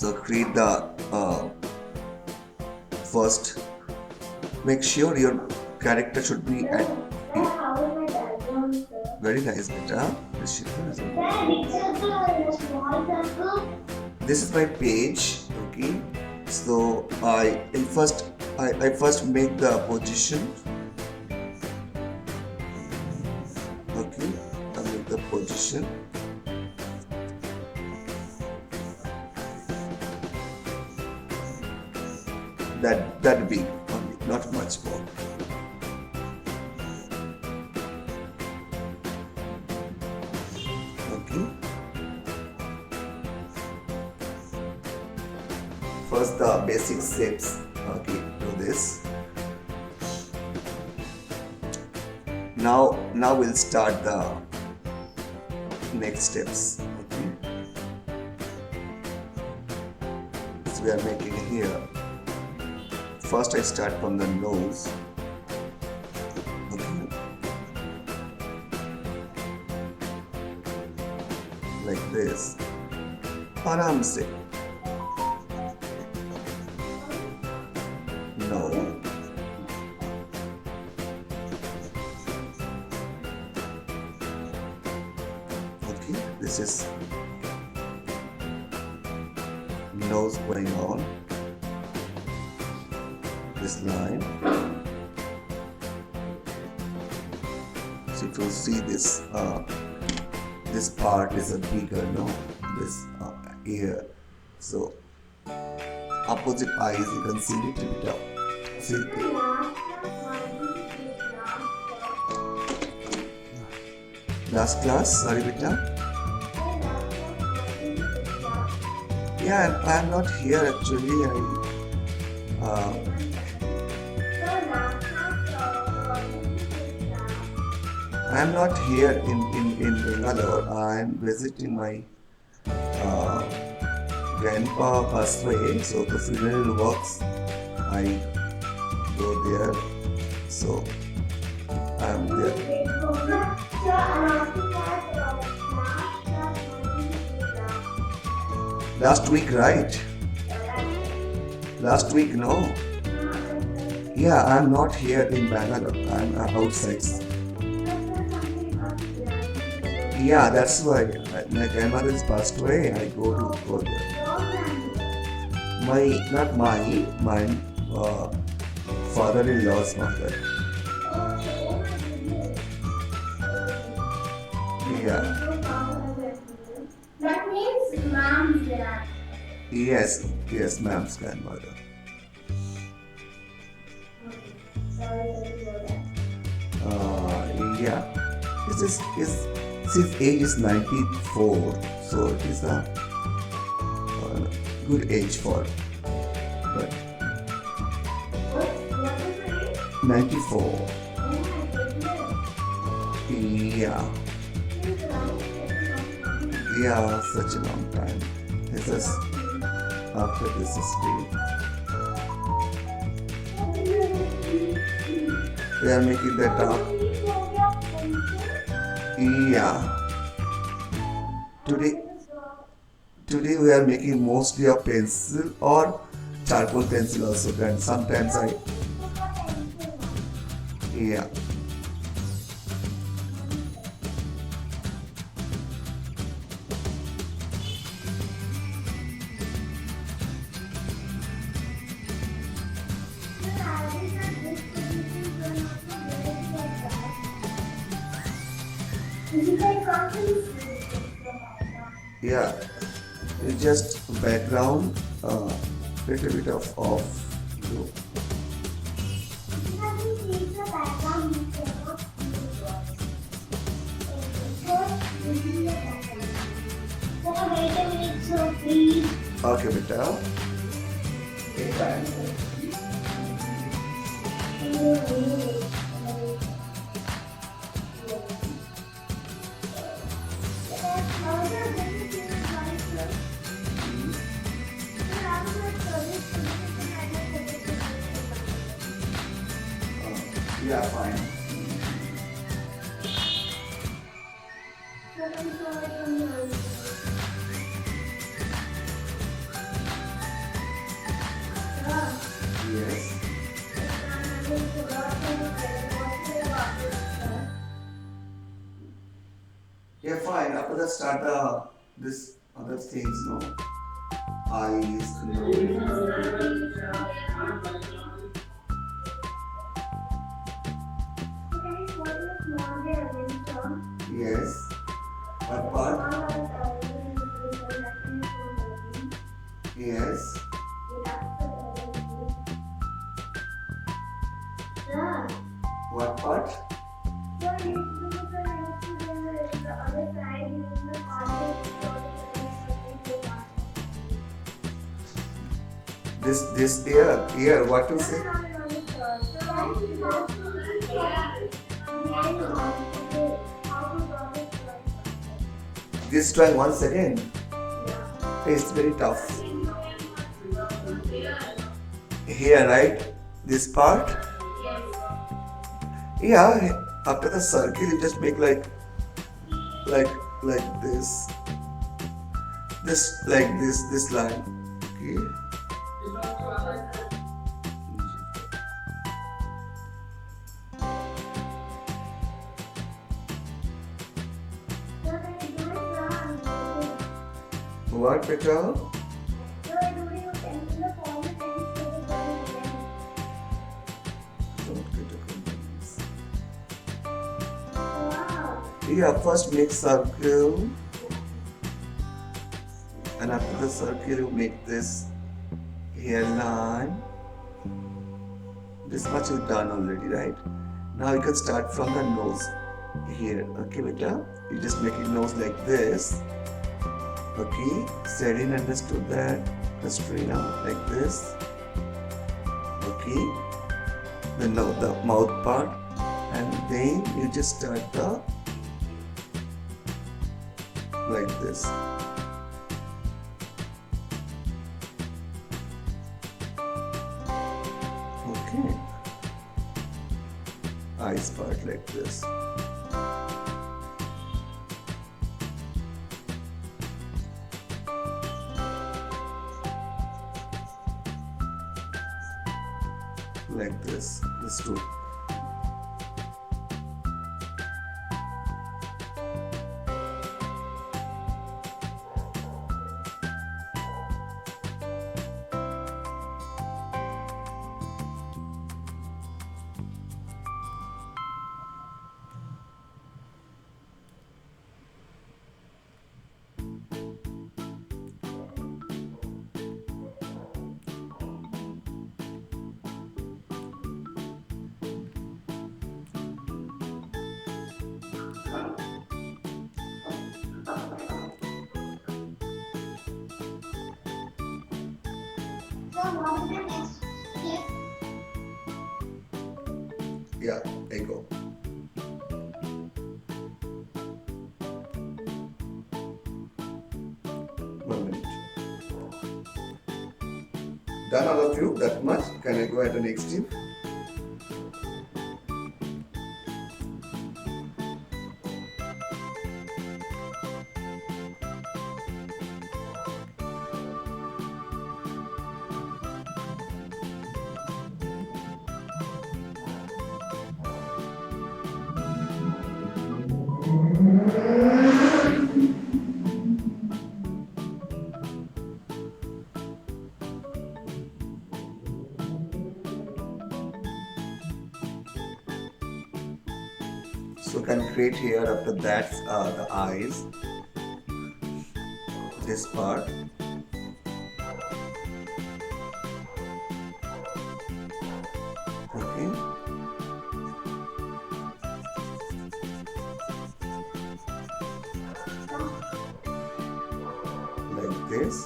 So create the first. Make sure your character should be at very nice, beta. This is my page. Okay. So I first make the position. Okay. I make the position. That big only, not much more. Okay. First the basic steps. Okay, do this. Now we'll start the next steps. Okay. So we are making here. First I start from the nose. Okay. Like this. आराम से. No. Okay, this is nose going on. This line. So if you see this, this part is a bigger, no? This ear. So opposite eyes, you can see it a bit up. See? Last class, sorry, beta. Yeah, I'm not here actually. I'm not here in Bangalore. I'm visiting my grandpa passed away, so the funeral works. I go there, so I'm there. Last week, right? Last week, no? Yeah, I'm not here in Bangalore. I'm outside. Yeah, that's why my grandmother has passed away. I go there. My father-in-law's mother. Yeah. That means mom's dad. Yes, ma'am's grandmother. Yeah. His age is 94, so it is a good age for. But What is the age? 94. Oh my goodness. Yeah. Yeah, such a long time. This is after this is big. We are making the top. Yeah. Today we are making mostly a pencil or charcoal pencil also. Then sometimes yeah. Yeah, it's just background, little bit of off. Okay, beta. Yeah, fine. Yeah, fine. After that, start this other things, no? Eyes, nose. Yes. What part? Yes. What part? This here. What to say? This try once again. It's very tough. Here, right? This part. Yeah. After the circle, you just make like this. This line. Okay. What, Petra? Don't get a confused. Yeah, first make circle, and after the circle you make this hairline. This much is done already, right? Now you can start from the nose here. Okay, beta? You just make your nose like this. Okay, Serene understood that. Just straight out like this. Okay, then now the mouth part, and then you just start the like this. Okay, eyes part like this. Like this too. Yeah, there you go. One minute. Done all of you that much? Can I go ahead and next step? So can create here after that the eyes, this part. Okay. Like this.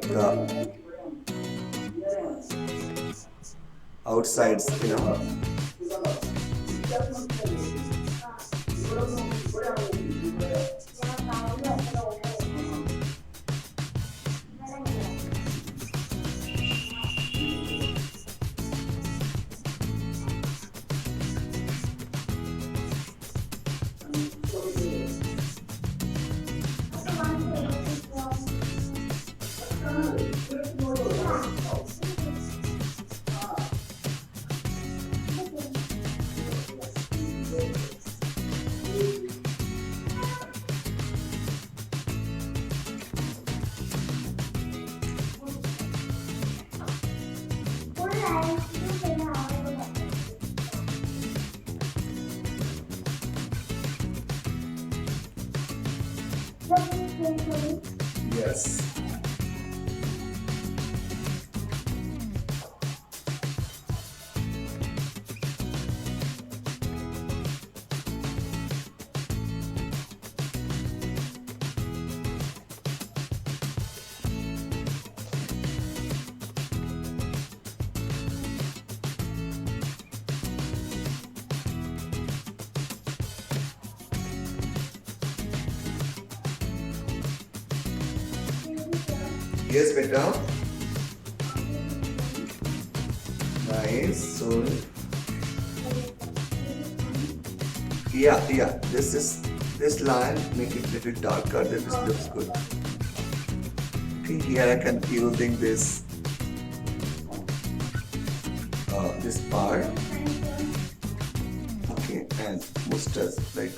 The outsides, you know. Yes. Yes, beta. Nice. So yeah. This line make it little darker. Then this looks good. Okay, here I can using this part. Okay, and mustache like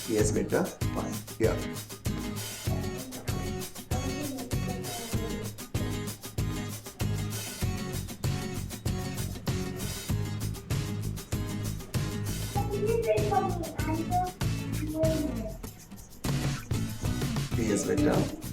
yes, beta. Fine. Yeah. Yes, beta.